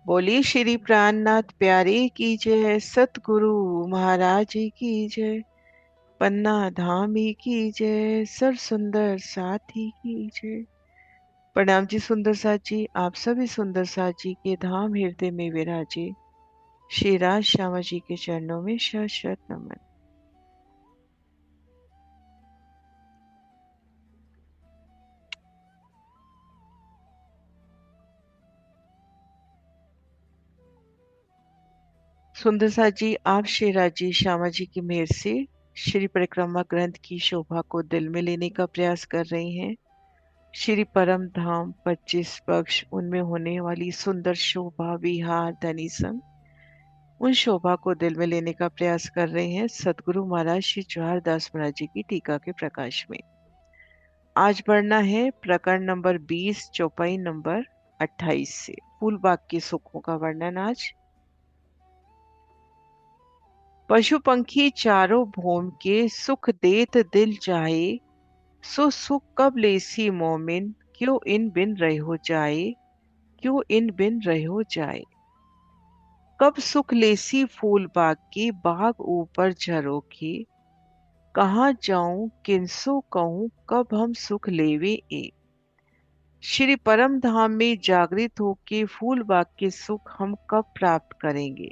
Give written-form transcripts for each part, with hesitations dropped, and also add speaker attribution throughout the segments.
Speaker 1: बोलिए श्री प्राणनाथ प्यारे की जय, सतगुरु महाराज जी की जय, पन्ना धामी की जय, सर सुंदर साथी की जय। प्रणाम जी सुंदर साथ जी, आप सभी सुंदर साथ जी के धाम हृदय में विराजे श्री राज श्यामा जी के चरणों में शत शत नमन। सुंदर साथ जी, आप श्री राज जी श्यामा जी की मेहर से श्री परिक्रमा ग्रंथ की शोभा को दिल में लेने का प्रयास कर रही हैं। श्री परम धाम 25 पक्ष, उनमें होने वाली सुंदर शोभा विहार धनी संग, उन शोभा को दिल में लेने का प्रयास कर रहे हैं सतगुरु महाराज श्री जवाहर दास महाराज जी की टीका के प्रकाश में। आज पढ़ना है प्रकरण नंबर 20 चौपाई नंबर 28 से फूलबाग के सुखों का वर्णन आज। पशु पंखी चारों भौम के सुख देत दिल चाहे, सो सुख कब लेसी मोमिन, क्यों इन बिन रहो जाए, क्यों इन बिन रहो जाए। कब सुख लेसी फूल बाग की, बाग ऊपर झरोखी, कहाँ जाऊं किनसो कहूं, कब हम सुख लेवे ए। श्री परम धाम में जागृत होके फूल बाग के सुख हम कब प्राप्त करेंगे।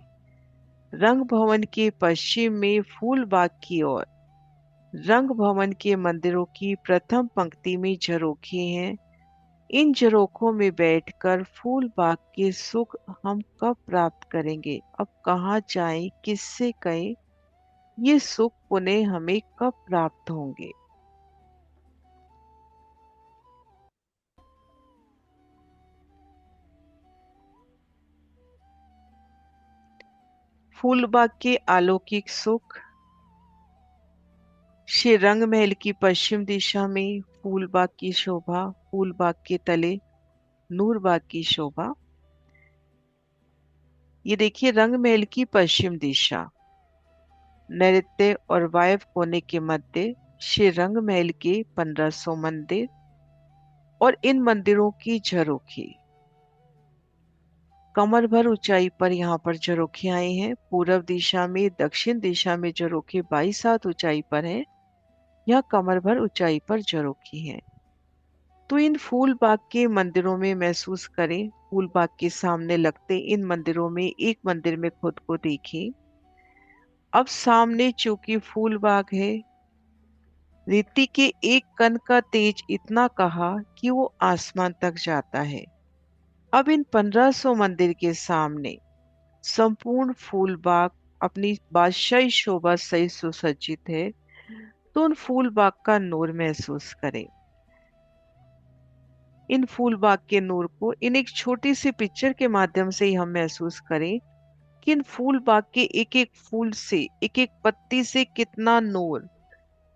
Speaker 1: रंग भवन के पश्चिम में फूल बाग की ओर रंग भवन के मंदिरों की प्रथम पंक्ति में झरोखे हैं। इन झरोखों में बैठकर फूल बाग के सुख हम कब प्राप्त करेंगे। अब कहाँ जाएं, किससे कहें, ये सुख पुनः हमें कब प्राप्त होंगे। फूलबाग के अलौकिक सुख। श्री रंग महल की पश्चिम दिशा में फूलबाग की शोभा, फूलबाग के तले नूरबाग की शोभा। ये देखिए रंग महल की पश्चिम दिशा, नैऋत्य और वायव्य कोने के मध्य श्री रंग महल के 1500 मंदिर और इन मंदिरों की झरोखी। कमर भर ऊंचाई पर यहाँ पर झरोखे आए हैं। पूर्व दिशा में, दक्षिण दिशा में झरोखे 22 हाथ ऊंचाई पर हैं। यह कमर भर ऊंचाई पर झरोखी हैं। तो इन फूल बाग के मंदिरों में महसूस करें, फूल बाग के सामने लगते इन मंदिरों में एक मंदिर में खुद को देखें। अब सामने चूंकि फूल बाग है, रीति के एक कण का तेज इतना कहा कि वो आसमान तक जाता है। अब इन 1500 मंदिर के सामने संपूर्ण फूल बाग अपनी बादशाही शोभा सहित सुसज्जित है। तो उन फूल बाग का नूर महसूस करें। इन फूल बाग के नूर को इन एक छोटी सी पिक्चर के माध्यम से ही हम महसूस करें कि इन फूल बाग के एक एक फूल से, एक एक पत्ती से कितना नूर।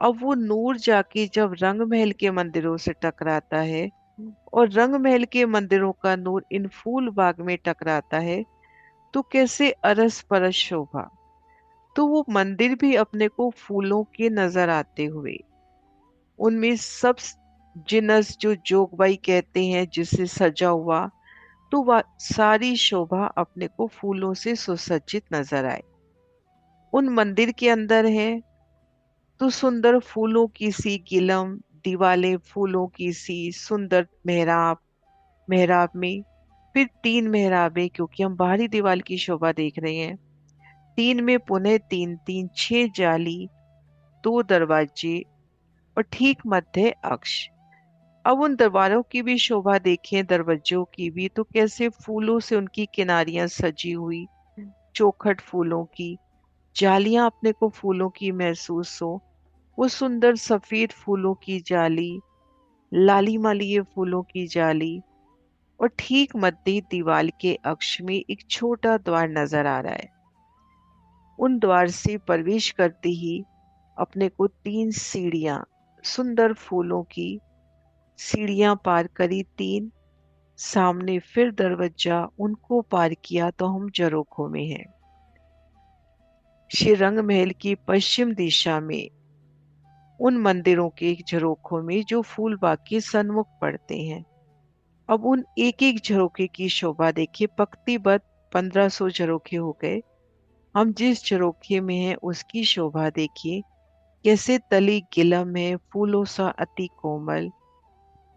Speaker 1: अब वो नूर जाके जब रंग महल के मंदिरों से टकराता है और रंग महल के मंदिरों का नूर इन फूल बाग में टकराता है, तो कैसे अरस परस शोभा। तो वो मंदिर भी अपने को फूलों के नजर आते हुए, उनमें सब जिनस जो जोगबाई कहते हैं जिससे सजा हुआ, तो वह सारी शोभा अपने को फूलों से सुसज्जित नजर आए। उन मंदिर के अंदर है तो सुंदर फूलों की सी गिलम दीवालें, फूलों की सी सुंदर मेहराब, मेहराब में फिर 3 मेहराबें, क्योंकि हम बाहरी दीवार की शोभा देख रहे हैं। 3 में पुनः 3 3 6 जाली, 2 दरवाजे और ठीक मध्य अक्ष। अब उन दरबारों की भी शोभा देखें, दरवाजों की भी, तो कैसे फूलों से उनकी किनारियां सजी हुई, चौखट फूलों की, जालियां अपने को फूलों की महसूस हो। वो सुंदर सफेद फूलों की जाली, लालीमालीय फूलों की जाली, और ठीक मध्य दीवार के अक्ष में एक छोटा द्वार नजर आ रहा है। उन द्वार से प्रवेश करते ही अपने को 3 सीढ़ियां, सुंदर फूलों की सीढ़ियां पार करी, 3 सामने फिर दरवाजा, उनको पार किया तो हम झरोखों में हैं। श्री रंग महल की पश्चिम दिशा में उन मंदिरों के झरोखों में जो फूल बाग के सन्मुख पड़ते हैं। अब उन एक एक झरोखे की शोभा देखिए, पंक्तिबद्ध 1500 झरोखे हो गए। हम जिस झरोखे में हैं उसकी शोभा देखिए, कैसे तली गिलम है, फूलों सा अति कोमल।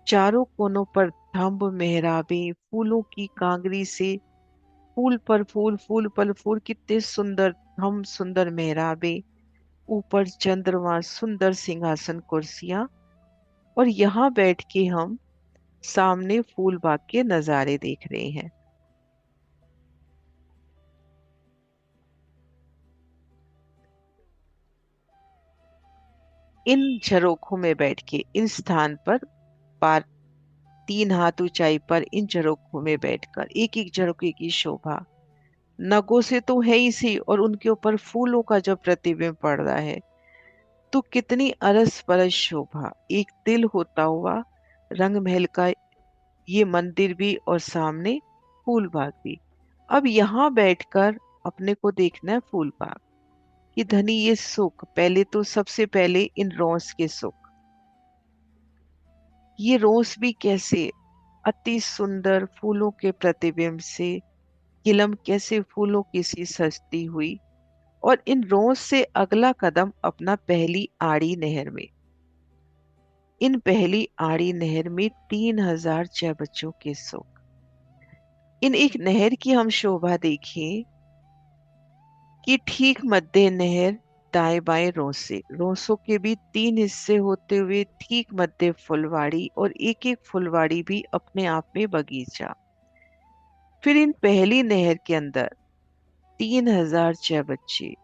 Speaker 1: चारों कोनों पर धम्ब मेहराबे, फूलों की कांगरी से फूल पर फूल, फूल पर फूल, कितने सुंदर हम सुंदर मेहराबे। ऊपर चंद्रमा, सुंदर सिंहासन कुर्सियां, और यहाँ बैठ के हम सामने फूल बाग के नजारे देख रहे हैं। इन झरोखों में बैठ के इन स्थान पर पार 3 हाथ ऊंचाई पर इन झरोखों में बैठकर एक एक झरोखे की शोभा नगों से तो है ही सी, और उनके ऊपर फूलों का जब प्रतिबिंब पड़ रहा है तो कितनी अरस परस शोभा। एक दिल होता हुआ रंग महल का ये मंदिर भी, और सामने फूल बाग भी। अब यहाँ बैठकर अपने को देखना है फूल बाग कि धनी ये सुख, पहले तो सबसे पहले इन रोज के सुख। ये रोज भी कैसे अति सुंदर फूलों के प्रतिबिंब से किलम कैसे फूलों की सी सजती हुई। और इन रोज से अगला कदम अपना पहली आड़ी नहर में। इन पहली आड़ी नहर में 3006 बच्चों के सुख। इन एक नहर की हम शोभा देखिए कि ठीक मध्य नहर, दाएं बाएं रोसे, रोसों के भी 3 हिस्से होते हुए ठीक मध्य फुलवाड़ी, और एक एक फुलवाड़ी भी अपने आप में बगीचा। फिर इन पहली नहर के अंदर 3006 बच्चे,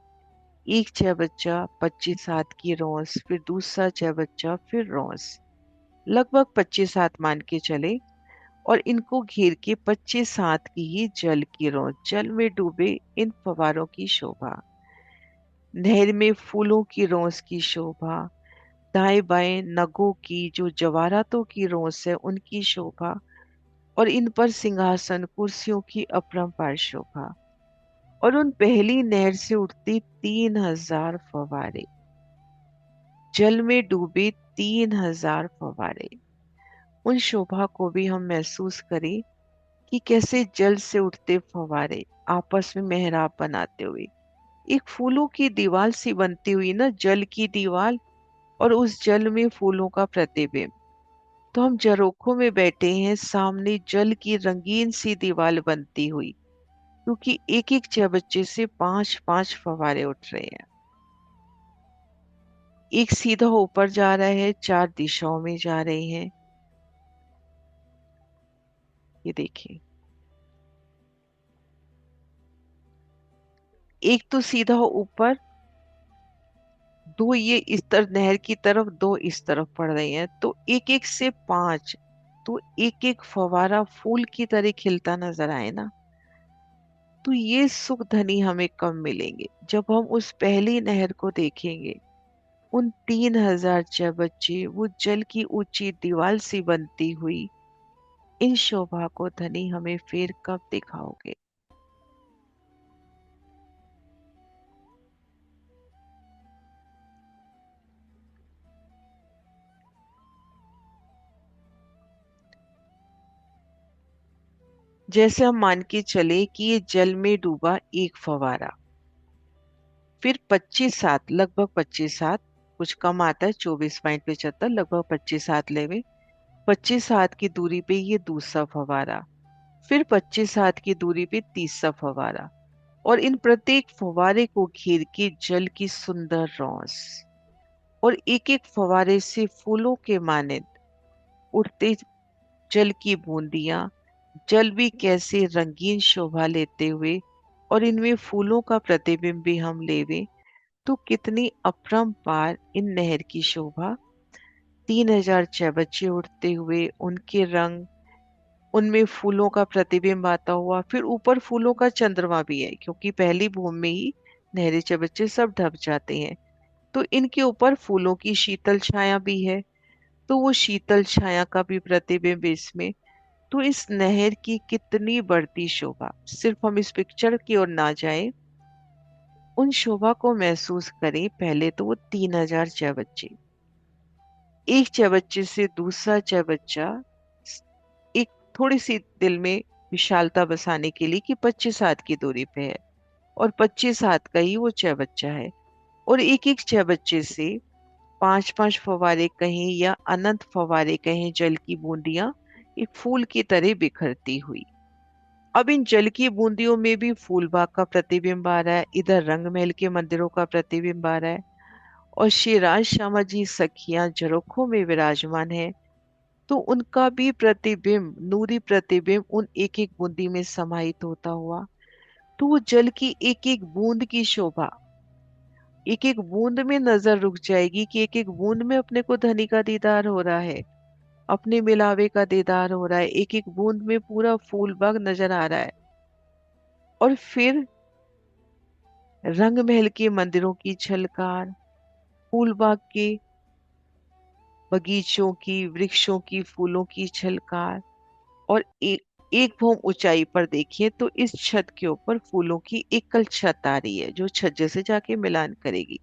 Speaker 1: एक छह बच्चा 25 हाथ की रोस, फिर दूसरा छह बच्चा फिर रोस, लगभग 25 हाथ मान के चले। और इनको घेर के 25 हाथ की ही जल की रोस, जल में डूबे इन फवारों की शोभा। नहर में फूलों की रोस की शोभा, दाएं बाएं नगों की जो जवारातों की रोस है उनकी शोभा, और इन पर सिंहासन कुर्सियों की अपरंपार शोभा। और उन पहली नहर से उठती 3000 फवारे, जल में डूबे 3000 फवारे। उन शोभा को भी हम महसूस करें कि कैसे जल से उठते फवारे आपस में मेहराब बनाते हुए एक फूलों की दीवार सी बनती हुई ना, जल की दीवार, और उस जल में फूलों का प्रतिबिंब। तो हम झरोखों में बैठे हैं, सामने जल की रंगीन सी दीवार बनती हुई, क्योंकि एक एक चबच्चे से 5 5 फवारे उठ रहे हैं। एक सीधा ऊपर जा रहा है, 4 दिशाओं में जा रहे हैं। ये देखिए, एक तो सीधा ऊपर, दो ये इस तरफ नहर की तरफ, दो इस तरफ पड़ रही हैं, तो एक एक से 5, तो एक एक फवारा फूल की तरह खिलता नजर आए ना। तो ये सुख धनी हमें कब मिलेंगे, जब हम उस पहली नहर को देखेंगे। उन 3006 बच्चे वो जल की ऊंची दीवार सी बनती हुई इन शोभा को धनी हमें फिर कब दिखाओगे। जैसे हम मान के चले कि ये जल में डूबा एक फवारा, फिर 25 हाथ, लगभग 25 हाथ, कुछ कम आता है 24.75, लगभग 25 हाथ लेवे, 25 हाथ की दूरी पे ये दूसरा फवारा, फिर 25 हाथ की दूरी पे तीसरा फवारा, और इन प्रत्येक फवारे को घेर के जल की सुंदर रौस, और एक एक फवारे से फूलों के मानिंद उठते जल की बूंदियां, जल भी कैसे रंगीन शोभा लेते हुए, और इनमें फूलों का प्रतिबिंब भी हम लेवे तो कितनी अपरंपार इन नहर की शोभा। 3006 बच्चे उठते हुए, उनके रंग, उनमें फूलों का प्रतिबिंब आता हुआ, फिर ऊपर फूलों का चंद्रमा भी है, क्योंकि पहली बूंद में ही नहरी चबच्चे सब ढक जाते हैं। तो इनके ऊपर फूलों की शीतल छाया भी है, तो वो शीतल छाया का भी प्रतिबिंब इसमें। तो इस नहर की कितनी बढ़ती शोभा, सिर्फ हम इस पिक्चर की ओर ना जाए, उन शोभा को महसूस करें। पहले तो वो 3006 बच्चे, एक चबच्चे से दूसरा चबच्चा एक थोड़ी सी दिल में विशालता बसाने के लिए कि 25 हाथ की दूरी पे है, और 25 हाथ का ही वो चौबच्चा है। और एक एक चौबच्चे से पांच पांच फव्वारे कहें या अनंत फव्वारे कहें, जल की बूंदियां एक फूल की तरह बिखरती हुई। अब इन जल की बूंदियों में भी फूलबाग का प्रतिबिंब आ रहा है, इधर रंग महल के मंदिरों का प्रतिबिंब आ रहा है, और श्री राज श्यामा जी सखियां झरोखों में विराजमान है, तो उनका भी प्रतिबिंब, नूरी प्रतिबिंब उन एक एक बूंदी में समाहित होता हुआ। तो वो जल की एक एक बूंद की शोभा एक एक बूंद में नजर रुक जाएगी कि एक एक बूंद में अपने को धनी का दीदार हो रहा है, अपने मिलावे का दीदार हो रहा है, एक एक बूंद में पूरा फूल बाग नजर आ रहा है। और फिर रंग महल के मंदिरों की झलकार, फूल बाग के बगीचों की, वृक्षों की, फूलों की झलकार, और एक एक भौम ऊंचाई पर देखिए तो इस छत के ऊपर फूलों की एकल छत आ रही है जो छज्जे से जाके मिलान करेगी।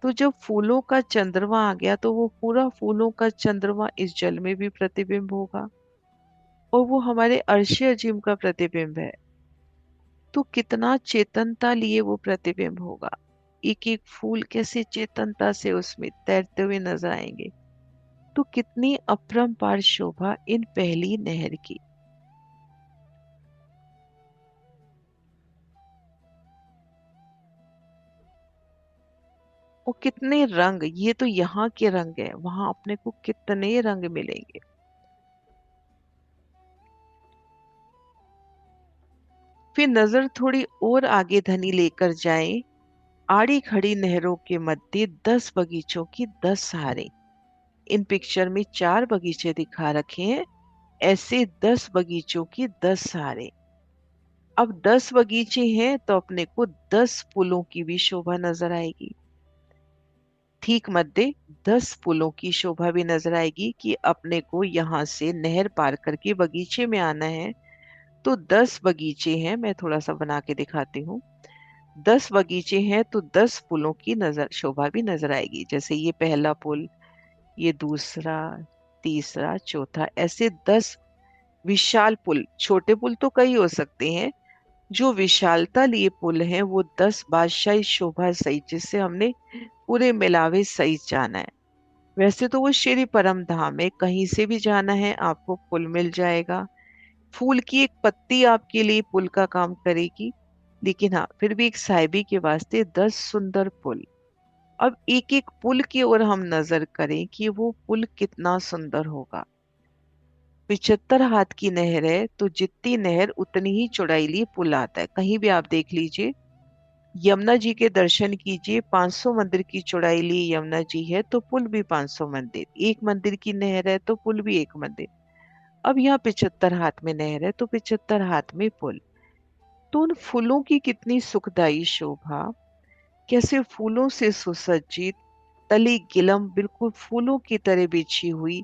Speaker 1: तो जब फूलों का चंद्रमा आ गया तो वो पूरा फूलों का चंद्रमा इस जल में भी प्रतिबिंब होगा, और वो हमारे अर्श अजीम का प्रतिबिंब है। तो कितना चेतनता लिए वो प्रतिबिंब होगा, एक एक फूल कैसे चेतनता से उसमें तैरते हुए नजर आएंगे। तो कितनी अपरंपार शोभा इन पहली नहर की। और कितने रंग, ये तो यहाँ के रंग है, वहां अपने को कितने रंग मिलेंगे। फिर नजर थोड़ी और आगे धनी लेकर जाएं, आड़ी खड़ी नहरों के मध्य 10 बगीचों की 10 सहारे। इन पिक्चर में 4 बगीचे दिखा रखे हैं, ऐसे 10 बगीचों की 10 सहारे। अब 10 बगीचे हैं तो अपने को 10 पुलों की भी शोभा नजर आएगी। ठीक मध्य 10 पुलों की शोभा भी नजर आएगी कि अपने को यहाँ से नहर पार करके बगीचे में आना है। तो 10 बगीचे हैं, मैं थोड़ा सा बना के दिखाती हूँ। 10 बगीचे हैं तो 10 पुलों की नजर शोभा भी नजर आएगी। जैसे ये पहला पुल, ये दूसरा, तीसरा, चौथा, ऐसे 10 विशाल पुल। छोटे पुल तो कई हो सकते हैं, जो विशालता लिए पुल हैं वो 10 बादशाही शोभा सहित, जिससे हमने पूरे मिलावे सहित जाना है। वैसे तो वो श्री परम धाम है, कहीं से भी जाना है आपको पुल मिल जाएगा। फूल की एक पत्ती आपके लिए पुल का काम करेगी, लेकिन हाँ फिर भी एक साहिबी के वास्ते 10 सुंदर पुल। अब एक एक पुल की ओर हम नजर करें कि वो पुल कितना सुंदर होगा। 75 हाथ की नहर है तो जितनी नहर उतनी ही चौड़ाई लिए पुल आता है। कहीं भी आप देख लीजिए, यमुना जी के दर्शन कीजिए, 500 मंदिर की चौड़ाई लिए यमुना जी है तो पुल भी 500 मंदिर, एक मंदिर की नहर है तो पुल भी एक मंदिर। अब यहाँ 75 हाथ में नहर है तो 75 हाथ में पुल। तो उन फूलों की कितनी सुखदाई शोभा, कैसे फूलों से सुसज्जित, तली गिलम बिल्कुल फूलों की तरह बिछी हुई,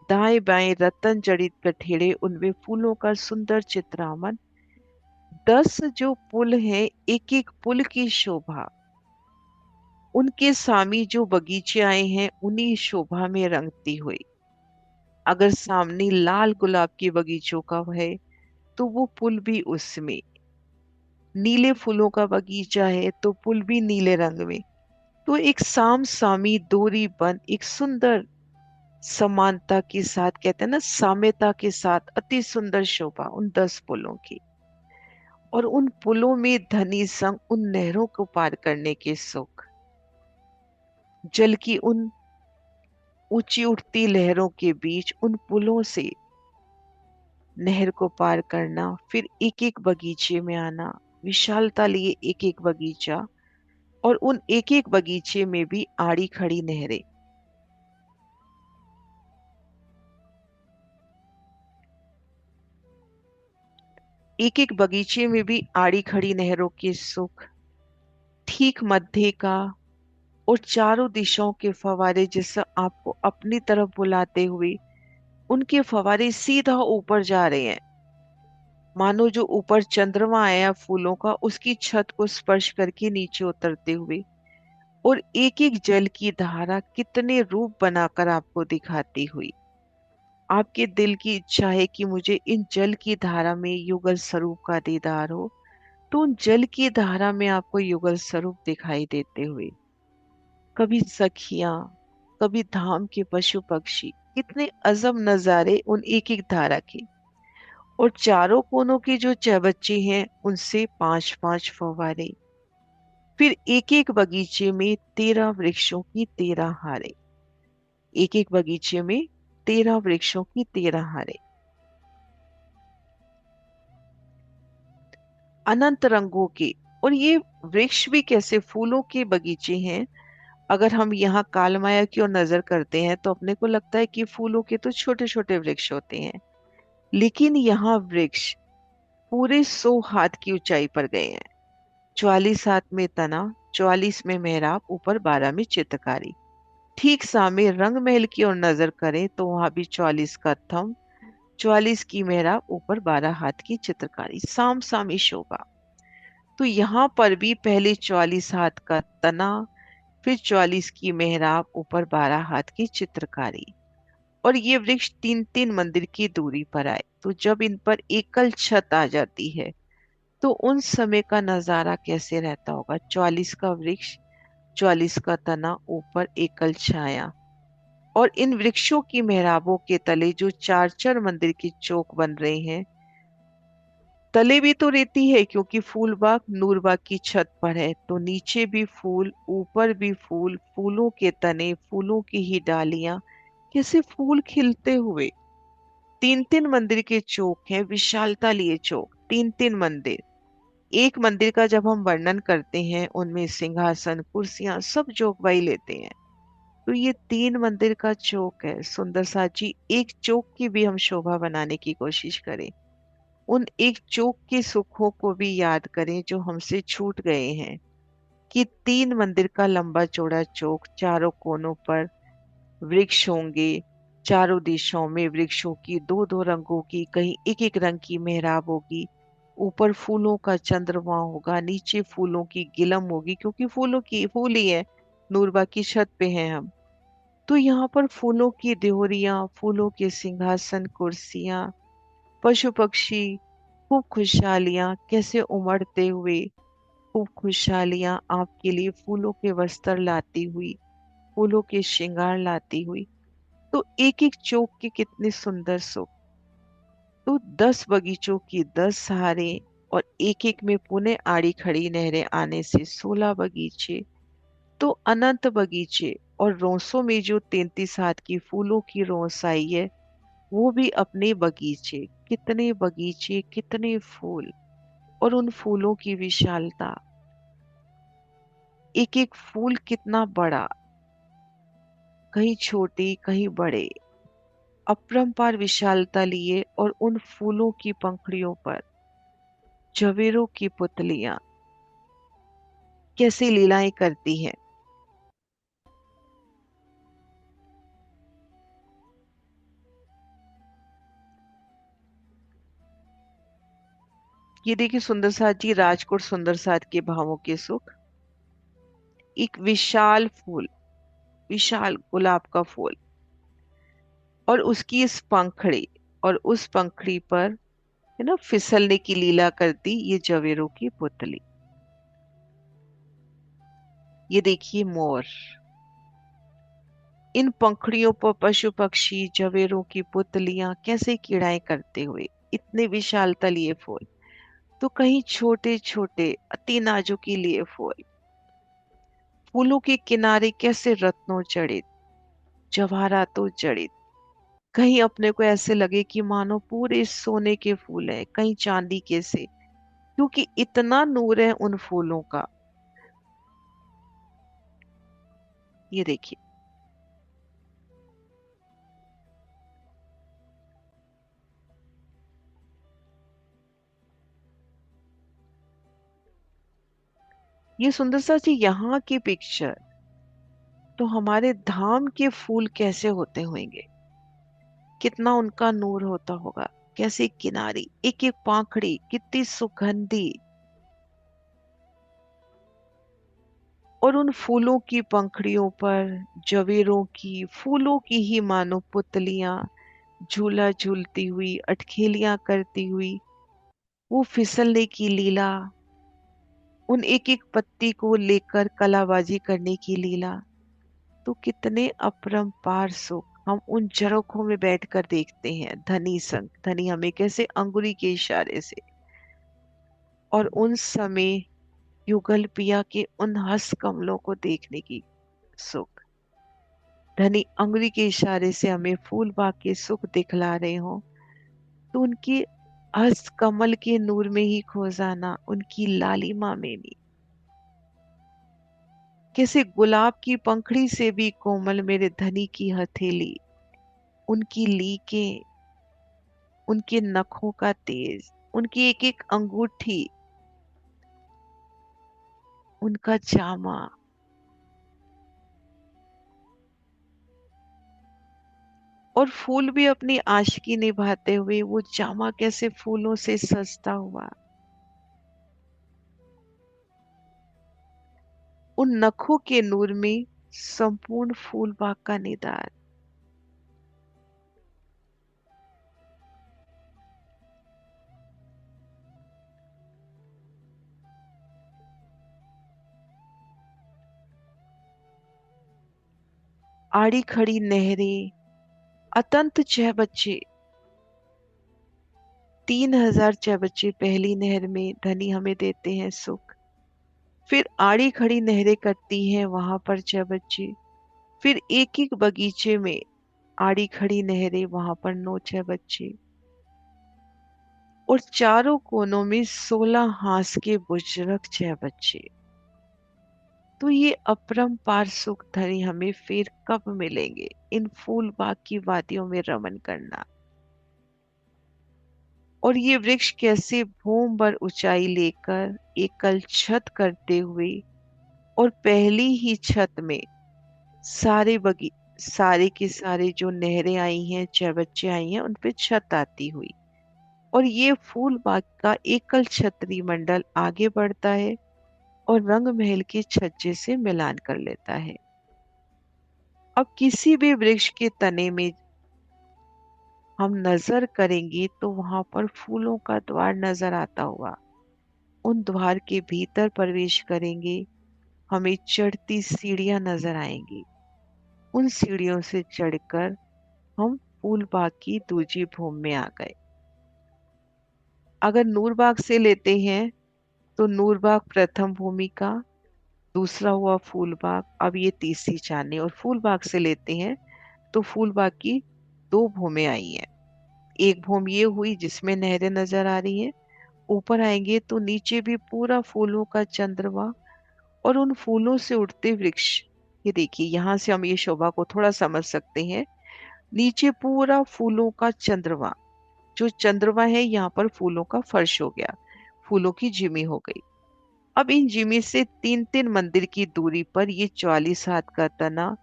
Speaker 1: दाएं बाएं रतन जड़ित कठेड़े, उनमें फूलों का सुंदर चित्रामन। 10 जो पुल हैं, एक एक पुल की शोभा, उनके सामी जो बगीचे आए हैं उन्हीं शोभा में रंगती हुई। अगर सामने लाल गुलाब के बगीचों का है तो वो पुल भी उसमें, नीले फूलों का बगीचा है तो पुल भी नीले रंग में। तो एक साम सामी दोरी बन एक सुंदर समानता के साथ, कहते हैं ना साम्यता के साथ, अति सुंदर शोभा उन 10 पुलों की। और उन पुलों में धनी संग उन नहरों को पार करने के सुख, जल की उन ऊंची उठती लहरों के बीच उन पुलों से नहर को पार करना, फिर एक एक बगीचे में आना, विशालता लिए एक एक बगीचा, और उन एक एक बगीचे में भी आड़ी खड़ी नहरें। एक एक बगीचे में भी आड़ी खड़ी नहरों के सुख, ठीक मध्य का, और चारों दिशाओं के फवारे जिससे आपको अपनी तरफ बुलाते हुए, उनके फवारे सीधा ऊपर जा रहे हैं, मानो जो ऊपर चंद्रमा आया फूलों का उसकी छत को स्पर्श करके नीचे उतरते हुए। और एक एक जल की धारा कितने रूप बनाकर आपको दिखाती हुई। आपके दिल की इच्छा है कि मुझे इन जल की धारा में युगल स्वरूप का दीदार हो, तो उन जल की धारा में आपको युगल स्वरूप दिखाई देते हुए कभी सखियां, कभी धाम के पशु पक्षी, कितने अजब नजारे उन एक एक धारा के। और चारों कोनों के जो चहबच्चे हैं उनसे पांच पांच फव्वारे। फिर एक एक बगीचे में 13 वृक्षों की 13 हारें। एक एक बगीचे में 13 वृक्षों की 13 हारें। अनंत रंगों के। और ये वृक्ष भी कैसे फूलों के बगीचे हैं। अगर हम यहाँ कालमाया की ओर नजर करते हैं तो अपने को लगता है कि फूलों के तो छोटे छोटे वृक्ष होते हैं, लेकिन यहाँ वृक्ष पूरे 100 हाथ की ऊंचाई पर गए हैं। 44 हाथ में तना, 44 में मेहराब, ऊपर 12 में चित्रकारी। ठीक सामने रंग महल की ओर नजर करें तो वहां भी 44 का थंब, 44 की मेहराब, ऊपर 12 हाथ की चित्रकारी, साम सामी शोभा। तो यहाँ पर भी पहले 44 हाथ का तना, फिर 44 की मेहराब, ऊपर 12 हाथ की चित्रकारी। और ये वृक्ष तीन तीन मंदिर की दूरी पर आए, तो जब इन पर एकल छत आ जाती है तो उन समय का नजारा कैसे रहता होगा। 44 का वृक्ष, 44 का तना, ऊपर एकल छाया। और इन वृक्षों की मेहराबों के तले जो चार चार मंदिर के चौक बन रहे हैं, तले भी तो रेती है क्योंकि फूलबाग नूरबाग की छत पर है, तो नीचे भी फूल, ऊपर भी फूल, फूलों के तने, फूलों की ही डालियां, कैसे फूल खिलते हुए। तीन तीन मंदिर के चौक हैं, विशालता लिए चौक, तीन तीन मंदिर। एक मंदिर का जब हम वर्णन करते हैं उनमें सिंहासन कुर्सियां सब जोगबाई लेते हैं। तो ये तीन मंदिर का चौक है। सुंदर सा जी, एक चौक की भी हम शोभा बनाने की कोशिश करें, उन एक चौक के सुखों को भी याद करें जो हमसे छूट गए हैं। कि तीन मंदिर का लंबा चौड़ा चौक, चारों कोनों पर वृक्ष होंगे, चारों दिशाओं में वृक्षों की दो दो रंगों की, कहीं एक एक रंग की मेहराब होगी, ऊपर फूलों का चंद्रमा होगा, नीचे फूलों की गिलम होगी क्योंकि फूलों की फूल ही है। नूरबा की छत पे हैं हम। तो यहाँ पर फूलों की देहरियां, फूलों के सिंहासन कुर्सियां, पशु पक्षी, खूब खुशहालियां कैसे उमड़ते हुए, खूब खुशहालियां आपके लिए फूलों के वस्त्र लाती हुई, फूलों के श्रृंगार लाती हुई। तो एक एक चौक के कितने सुंदर सुख। तो 10 बगीचों की 10 सहारे, और एक एक में पुणे आड़ी खड़ी नहरें आने से 16 बगीचे। तो अनंत बगीचे। और रोसों में जो 33 हाथ की फूलों की रोस आई है, वो भी अपने बगीचे, कितने बगीचे, कितने फूल। और उन फूलों की विशालता, एक एक फूल कितना बड़ा, कहीं छोटे कहीं बड़े, अपरंपार विशालता लिए। और उन फूलों की पंखुड़ियों पर जवेरों की पुतलियां कैसे लीलाएं करती हैं। ये देखिए सुंदर साथ जी, राजकोट सुंदर साथ के भावों के सुख। एक विशाल फूल, विशाल गुलाब का फूल, और उसकी इस पंखड़ी, और उस पंखड़ी पर है ना फिसलने की लीला करती ये जवेरों की पुतली। ये देखिए मोर, इन पंखड़ियों पर पशु पक्षी, जवेरों की पुतलियां कैसे किड़ाएं करते हुए, इतने विशाल तलीय फूल। तो कहीं छोटे छोटे अति नाजुकी लिए फूल, फूलों के किनारे कैसे रत्नों जड़ित, जवाहरातों जड़ित। कहीं अपने को ऐसे लगे कि मानो पूरे सोने के फूल हैं, कहीं चांदी के से, क्योंकि इतना नूर है उन फूलों का। ये देखिए, ये सुंदर सा जी यहाँ की पिक्चर। तो हमारे धाम के फूल कैसे होते होंगे, कितना उनका नूर होता होगा, कैसे किनारी, एक एक पाखड़ी कितनी सुगंधी। और उन फूलों की पंखड़ियों पर जवेरों की, फूलों की ही मानो पुतलियां झूला झूलती हुई, अटखेलियां करती हुई, वो फिसलने की लीला, उन एक एक पत्ती को लेकर कलाबाजी करने की लीला, तो कितने अपरंपार सुख हम उन झरोखों में बैठकर देखते हैं। धनी संग धनी हमें कैसे अंगुली के इशारे से, और उन समय युगल पिया के उन हस्त कमलों को देखने की सुख। धनी अंगुली के इशारे से हमें फूल बाग के सुख दिखला रहे हो, तो उनकी हस्त कमल के नूर में ही खो जाना, उनकी लालिमा में भी। कैसे गुलाब की पंखड़ी से भी कोमल मेरे धनी की हथेली, उनकी लीके, उनके नखों का तेज, उनकी एक एक अंगूठी, उनका जामा। और फूल भी अपनी आशिकी निभाते हुए वो जामा कैसे फूलों से सजता हुआ, उन नखों के नूर में संपूर्ण फूल बाग का निदान। आड़ी खड़ी नहरें, अतंत छह बच्चे, 3,000 छह बच्चे पहली नहर में धनी हमें देते हैं सुख। फिर आड़ी खड़ी नहरें कटती हैं वहां पर छह बच्चे। फिर एक एक बगीचे में आड़ी खड़ी नहरें, वहां पर नौ छह बच्चे। और चारों कोनों में 16 हाथ के बुजुर्ग छह बच्चे। तो ये अपरंपार सुख धनी हमें फिर कब मिलेंगे, इन फूल बाग की वादियों में रमन करना। और ये वृक्ष कैसे भूम भर ऊंचाई लेकर एकल छत करते हुए, और पहली ही छत में सारे बगी सारे के सारे जो नहरें आई हैं, चबच्चे आई हैं, उन पे छत आती हुई। और ये फूल बाग का एकल छतरी मंडल आगे बढ़ता है और रंग महल के छज्जे से मिलान कर लेता है। अब किसी भी वृक्ष के तने में हम नजर करेंगे तो वहां पर फूलों का द्वार नजर आता हुआ। उन द्वार के भीतर प्रवेश करेंगे, हमें चढ़ती सीढ़ियां नजर आएंगी। उन सीढ़ियों से चढ़कर हम फूल बाग की दूजी भूमि में आ गए। अगर नूरबाग से लेते हैं तो नूरबाग प्रथम भूमि का, दूसरा हुआ फूलबाग, अब ये तीसरी चांदनी। और फूलबाग से लेते हैं तो फूलबाग की दो भूमि आई हैं। एक भूमि ये हुई जिसमें नहरें नजर आ रही हैं। ऊपर आएंगे तो नीचे भी पूरा फूलों का चंद्रमा और उन फूलों से उड़ते वृक्ष। ये देखिए, यहाँ से हम ये शोभा को थोड़ा समझ सकते हैं। नीचे पूरा फूलों का चंद्रमा, जो चंद्रमा है यहाँ पर फूलों का फर्श हो गया, फूलों की जिमी हो गई। अब इन जिमी से 3-3 मंदिर की दूरी पर ये 44 हाथ का तना,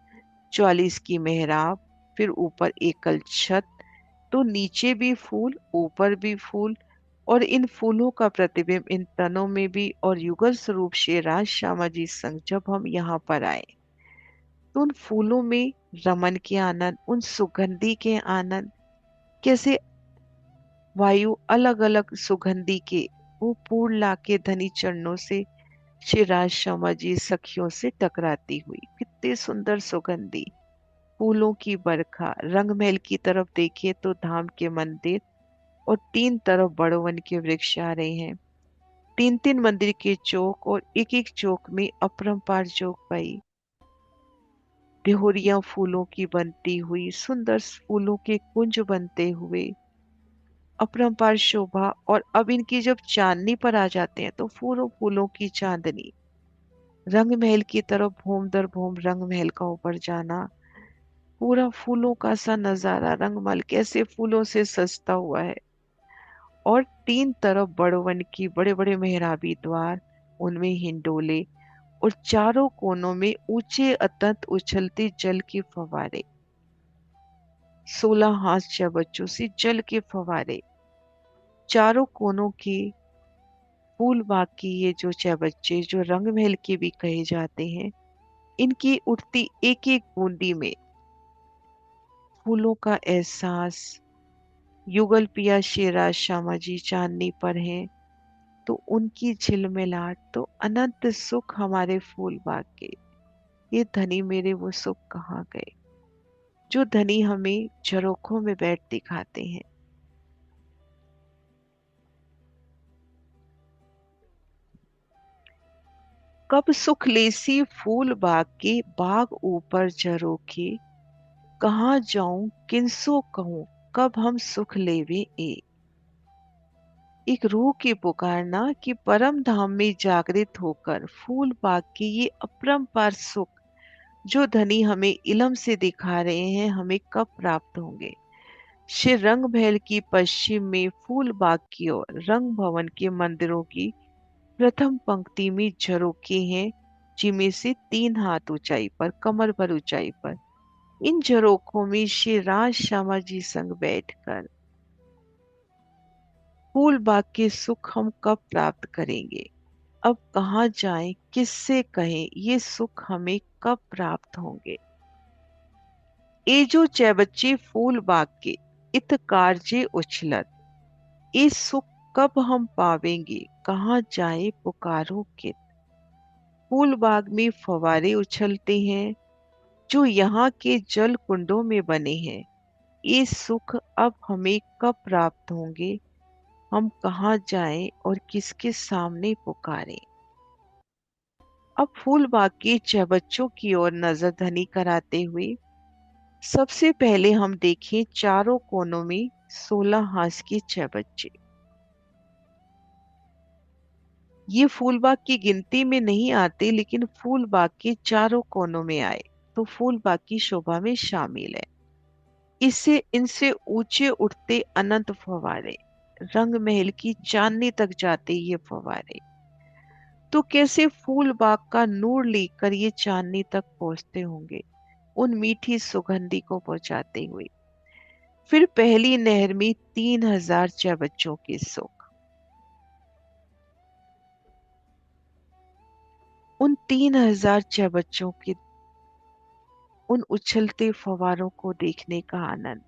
Speaker 1: 44 की मेहराब, फिर ऊपर एकल छत। तो नीचे भी फूल, ऊपर भी फूल, और इन फूलों का प्रतिबिंब इन तनों में भी। और युगल स्वरूप शेराज श्यामा जी संग जब हम यहाँ पर आए, तो उन फूलों में रमन के आनंद, उन सुगंधि के आनंद, कैसे वायु अलग अलग सुगंधि के वो पूर्ण लाके धनी चरणों से श्री राज शर्मा जी सखियों से टकराती हुई। कितने सुंदर सुगंधी फूलों की बरखा। रंगमहल की तरफ देखिए तो धाम के मंदिर और तीन तरफ बड़वन के वृक्ष आ रहे हैं। 3-3 मंदिर के चौक और एक एक चौक में अपरंपार चौक पाई। देहोरियां फूलों की बनती हुई, सुंदर फूलों के कुंज बनते हुए, अपरंपार शोभा। और अब इनकी जब चांदनी पर आ जाते हैं तो फूलों फूलों की चांदनी। रंग महल की तरफ भूम दर भूम रंग महल का ऊपर जाना, पूरा फूलों का सा नजारा। रंगमहल कैसे फूलों से सजता हुआ है। और तीन तरफ बड़वन की बड़े बड़े मेहराबी द्वार, उनमें हिंडोले, और चारों कोनों में ऊंचे अतंत उछलते जल के फव्वारे। 16 हाथ चबच्चों से जल के फव्वारे चारों कोनों के। फूल बाग की ये जो चबच्चे, जो रंग महल के भी कहे जाते हैं, इनकी उठती एक एक बूंदी में फूलों का एहसास, युगल पिया शेरा श्यामा जी चांदनी पर हैं, तो उनकी झिलमिलाहट तो अनंत सुख हमारे फूल बाग के। ये धनी मेरे वो सुख कहाँ गए, जो धनी हमें झरोखों में बैठ दिखाते हैं। कब सुख लेसी फूल बाग के, बाग ऊपर झरोखे, कहाँ जाऊं किनसो कहूं, कब हम सुख लेवे ए। एक रूह की पुकारना कि परम धाम में जागृत होकर फूल बाग के ये अपरंपार सुख जो धनी हमें इलम से दिखा रहे हैं, हमें कब प्राप्त होंगे। श्री रंग महल की पश्चिम में फूल बाग की ओर रंग भवन के मंदिरों की प्रथम पंक्ति में झरोखे हैं, जिनमें से 3 हाथ ऊंचाई पर, कमर भर ऊंचाई पर। इन झरोखों में श्री राज श्यामा जी संग बैठकर फूल बाग के सुख हम कब प्राप्त करेंगे। अब कहाँ जाएं, किससे कहें, ये सुख हमें कब प्राप्त होंगे। ए जो चैबच्चे फूल बाग के, इत कारजे उछलत, ये सुख कब हम पावेंगे, कहाँ जाए पुकारो कित। फूल बाग में फव्वारे उछलते हैं, जो यहाँ के जल कुंडों में बने हैं। ये सुख अब हमें कब प्राप्त होंगे, हम कहाँ जाएं और किसके सामने पुकारें। अब फूल बाग के चहबच्चों की ओर नजर धनी कराते हुए सबसे पहले हम देखें चारों कोनों में 16 हाथ के चहबच्चे। ये फूल बाग की गिनती में नहीं आते, लेकिन फूल बाग के चारों कोनों में आए तो फूल बाग की शोभा में शामिल है। इससे इनसे ऊंचे उठते अनंत फव्वारे, रंग महल की चांदनी तक जाते ये फव्वारे, तो कैसे फूल बाग का नूर लेकर ये चांदनी तक पहुंचते होंगे, उन मीठी सुगंधी को पहुंचाते हुए। फिर पहली नहर में 3,000 चहबच्चों के सुख। उन 3,000 चहबच्चों के उन उछलते फव्वारों को देखने का आनंद,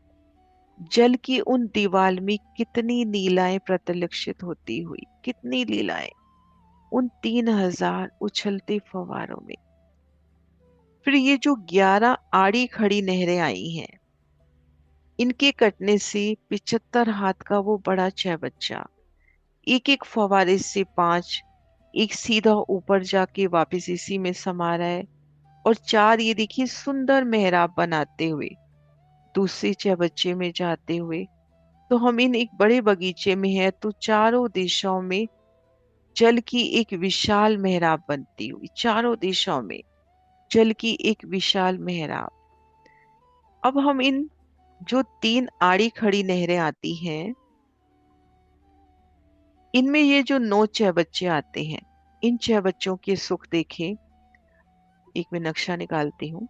Speaker 1: जल की उन दीवार में कितनी लीलाएं प्रतिलक्षित होती हुई, कितनी लीलाएं उन 3,000 उछलते फव्वारों में। फिर ये जो 11 आड़ी खड़ी नहरें आई हैं, इनके कटने से 75 हाथ का वो बड़ा चहबच्चा, एक एक फव्वारे से 5, एक सीधा ऊपर जाके वापस इसी में समा रहा है, और 4 ये देखिए सुंदर मेहराब बनाते हुए दूसरे चहबच्चे में जाते हुए। तो हम इन एक बड़े बगीचे में हैं, तो चारों दिशाओं में जल की एक विशाल मेहराब बनती हुई, चारों दिशाओं में जल की एक विशाल मेहराब। अब हम इन जो 3 आड़ी खड़ी नहरें आती हैं, इनमें ये जो 9 चहबच्चे आते हैं, इन चहबच्चों के सुख देखें। एक मैं नक्शा निकालती हूँ।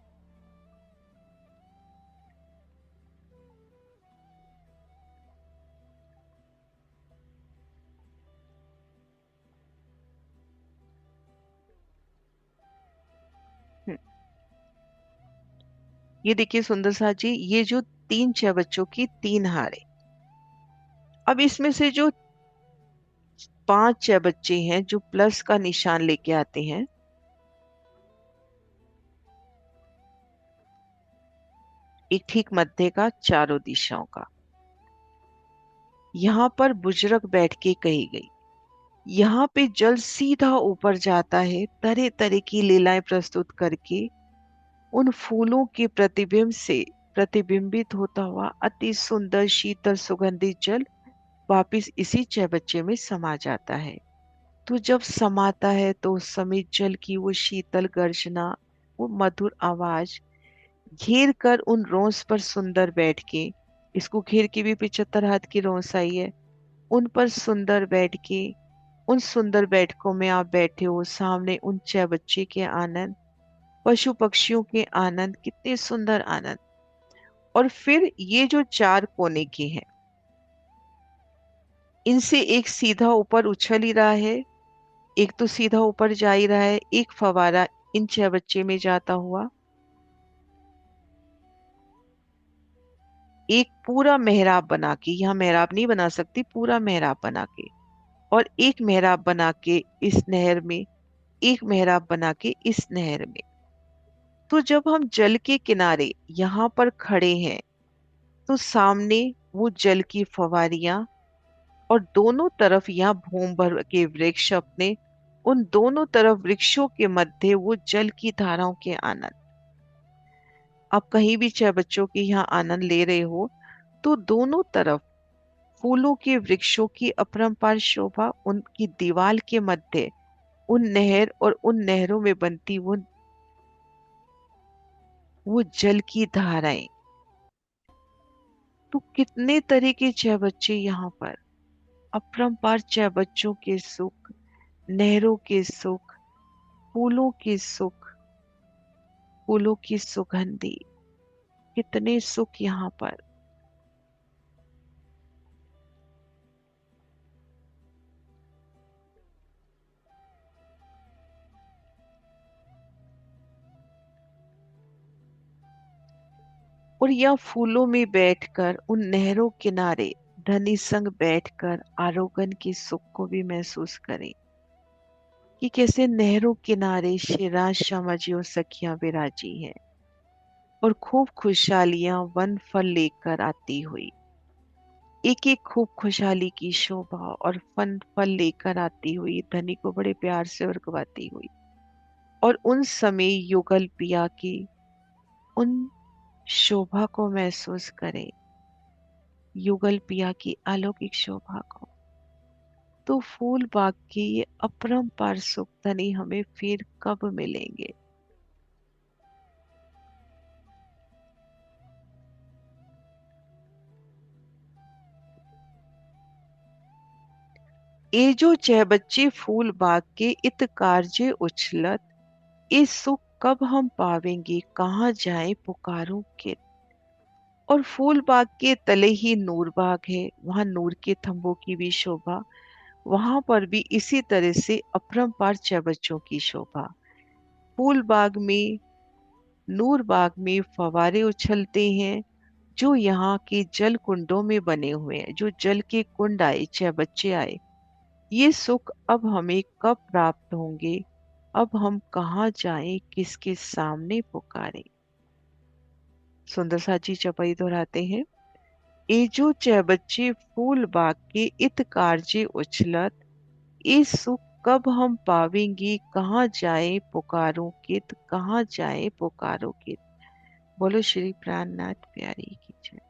Speaker 1: हम्म, ये देखिए सुंदर सा जी, ये जो 3 चहबच्चों की 3 हारे। अब इसमें से जो 5 चहबच्चे हैं जो प्लस का निशान लेके आते हैं, एक ठीक मध्य का, चारों दिशाओं का, यहाँ पर बुजुर्ग बैठ के कही गई। यहाँ पे जल सीधा ऊपर जाता है, तरह तरह की लीलाएं प्रस्तुत करके उन फूलों के प्रतिबिंब से प्रतिबिंबित होता हुआ अति सुंदर शीतल सुगंधित जल वापिस इसी चहबच्चे में समा जाता है। तो जब समाता है तो उस समय जल की वो शीतल गर्जना, वो मधुर आवाज घेर कर उन रोंस पर सुंदर बैठ के, इसको घेर के भी 75 हाथ की रोंस आई है, उन पर सुंदर बैठ के, उन सुंदर बैठकों में आप बैठे हो, सामने उन चहबच्चे के आनंद, पशु पक्षियों के आनंद, कितने सुंदर आनंद। और फिर ये जो 4 कोने के हैं, इनसे एक सीधा ऊपर उछल ही रहा है, एक तो सीधा ऊपर जा ही रहा है, एक फवारा इन चहबच्चे में जाता हुआ, एक पूरा मेहराब बना के, यहाँ मेहराब नहीं बना सकती, पूरा मेहराब बना के, और एक मेहराब बना के इस नहर में, एक मेहराब बना के इस नहर में। तो जब हम जल के किनारे यहाँ पर खड़े हैं, तो सामने वो जल की फवारियां, और दोनों तरफ यहाँ भूम भर के वृक्ष अपने, उन दोनों तरफ वृक्षों के मध्य वो जल की धाराओं के आनंद। आप कहीं भी चाहे बच्चों के यहाँ आनंद ले रहे हो, तो दोनों तरफ फूलों के वृक्षों की अपरंपार शोभा, उनकी दीवाल के मध्य उन नहर, और उन नहरों में बनती वो जल की धाराएं। तो कितने तरह के चाहे बच्चे यहाँ पर, अपरंपार चाहे बच्चों के सुख, नहरों के सुख, फूलों के सुख, फूलों की सुगंधी, कितने सुख यहाँ पर। और यह फूलों में बैठकर उन नहरों किनारे धनी संग बैठकर आरोगन के सुख को भी महसूस करें, कि कैसे नहरों किनारे शिरा शमजी और सखियां विराजी हैं, और खूब खुशहालियां वन फल लेकर आती हुई, एक एक खूब खुशहाली की शोभा और फन फल लेकर आती हुई धनी को बड़े प्यार से उर्गवाती हुई। और उन समय युगल पिया की उन शोभा को महसूस करें, युगल पिया की अलौकिक शोभा को। तो फूल बाग के ये अपरंपार सुख धनी हमें फिर कब मिलेंगे। ए जो चह बच्चे फूल बाग के इत कारजे उछलत, ये सुख कब हम पावेंगे, कहाँ जाएं पुकारों के। और फूल बाग के तले ही नूर बाग है, वहां नूर के थंबों की भी शोभा, वहां पर भी इसी तरह से अपरंपार चह बच्चों की शोभा। फूल बाग में, नूर बाग में फवारे उछलते हैं, जो यहाँ के जल कुंडों में बने हुए हैं, जो जल के कुंड आए चाहे बच्चे आए। ये सुख अब हमें कब प्राप्त होंगे, अब हम कहाँ जाएं, किसके सामने पुकारें। सुंदर साची चौपाई दोहराते हैं। ए जो चह बच्चे फूल बाग के इत कारजे उछलत, ये सुख कब हम पावेंगे, कहाँ जाएं पुकारों कित, कहाँ जाएं पुकारों कित। बोलो श्री प्राणनाथ प्यारी की जय।